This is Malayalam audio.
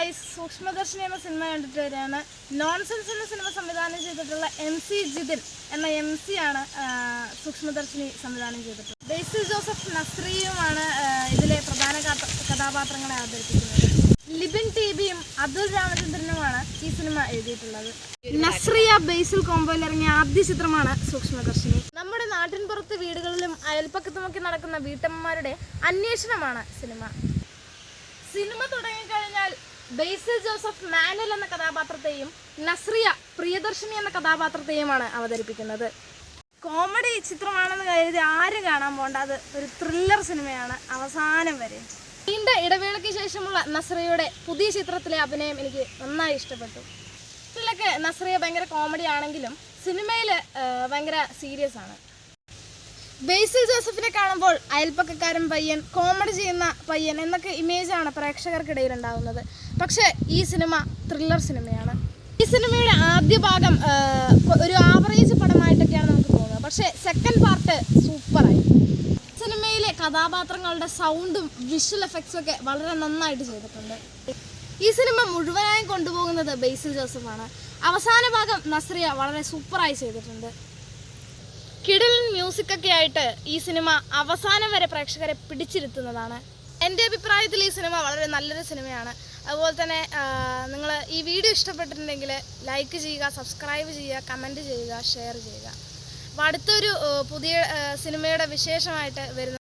ഗൈസ്, സൂക്ഷ്മദർശിനി എന്ന സിനിമ കണ്ടിട്ട് വരികയാണ്. നോൺസെൻസ് എന്ന സിനിമ സംവിധാനം ചെയ്തിട്ടുള്ള MC ജിതിൻ എന്ന MC ആണ് സൂക്ഷ്മദർശിനി സംവിധാനം ചെയ്തിട്ടുള്ളത്. ബേസിൽ ജോസഫ് നസ്രിയുമാണ് ഇതിലെ പ്രധാന കഥാപാത്രങ്ങളെ അവതരിപ്പിക്കുന്നത്. ലിബിൻ ടിബിയും അതുൽ രാമചന്ദ്രനുമാണ് ഈ സിനിമ എഴുതിയിട്ടുള്ളത്. നസ്രിയ ബേസിൽ കോംബോയിൽ ഇറങ്ങിയ ആദ്യ ചിത്രമാണ് സൂക്ഷ്മദർശിനി. നമ്മുടെ നാട്ടിൻപുറത്ത് വീടുകളിലും അയൽപ്പക്കത്തുമൊക്കെ നടക്കുന്ന വീട്ടമ്മമാരുടെ അന്വേഷണമാണ് സിനിമ. സിനിമ തുടങ്ങിക്കഴിഞ്ഞാൽ ബേസിൽ ജോസഫ് മാനുവൽ എന്ന കഥാപാത്രത്തെയും നസ്രിയ പ്രിയദർശിനി എന്ന കഥാപാത്രത്തെയുമാണ് അവതരിപ്പിക്കുന്നത്. കോമഡി ചിത്രമാണെന്ന് കരുതി ആരും കാണാൻ പോകണ്ട, അത് ഒരു ത്രില്ലർ സിനിമയാണ് അവസാനം വരെ. നീണ്ട ഇടവേളയ്ക്ക് ശേഷമുള്ള നസ്രിയയുടെ പുതിയ ചിത്രത്തിലെ അഭിനയം എനിക്ക് നന്നായി ഇഷ്ടപ്പെട്ടു. ഇതിലൊക്കെ നസ്രിയ ഭയങ്കര കോമഡി ആണെങ്കിലും സിനിമയിൽ ഭയങ്കര സീരിയസ് ആണ്. ബേസിൽ ജോസഫിനെ കാണുമ്പോൾ അയൽപ്പക്കക്കാരൻ പയ്യൻ, കോമഡി ചെയ്യുന്ന പയ്യൻ എന്നൊക്കെ ഇമേജാണ് പ്രേക്ഷകർക്കിടയിൽ ഉണ്ടാകുന്നത്. പക്ഷേ ഈ സിനിമ ത്രില്ലർ സിനിമയാണ്. ഈ സിനിമയുടെ ആദ്യ ഭാഗം ഒരു ആവറേജ് പടമായിട്ടൊക്കെയാണ് നമുക്ക് തോന്നുന്നത്. പക്ഷേ സെക്കൻഡ് പാർട്ട് സൂപ്പറായി. സിനിമയിലെ കഥാപാത്രങ്ങളുടെ സൗണ്ടും വിഷ്വൽ എഫക്ട്സും ഒക്കെ വളരെ നന്നായിട്ട് ചെയ്തിട്ടുണ്ട്. ഈ സിനിമ മുഴുവനായും കൊണ്ടുപോകുന്നത് ബേസിൽ ജോസഫാണ്. അവസാന ഭാഗം നസ്രിയ വളരെ സൂപ്പറായി ചെയ്തിട്ടുണ്ട്. കിടിലൻ മ്യൂസിക്കൊക്കെ ആയിട്ട് ഈ സിനിമ അവസാനം വരെ പ്രേക്ഷകരെ പിടിച്ചിരുത്തുന്നതാണ്. എൻ്റെ അഭിപ്രായത്തിൽ ഈ സിനിമ വളരെ നല്ലൊരു സിനിമയാണ്. അതുപോലെ തന്നെ നിങ്ങൾ ഈ വീഡിയോ ഇഷ്ടപ്പെട്ടിട്ടുണ്ടെങ്കിൽ ലൈക്ക് ചെയ്യുക, സബ്സ്ക്രൈബ് ചെയ്യുക, കമൻറ്റ് ചെയ്യുക, ഷെയർ ചെയ്യുക. അപ്പോൾ അടുത്തൊരു പുതിയ സിനിമയുടെ വിശേഷമായിട്ട് വരുന്ന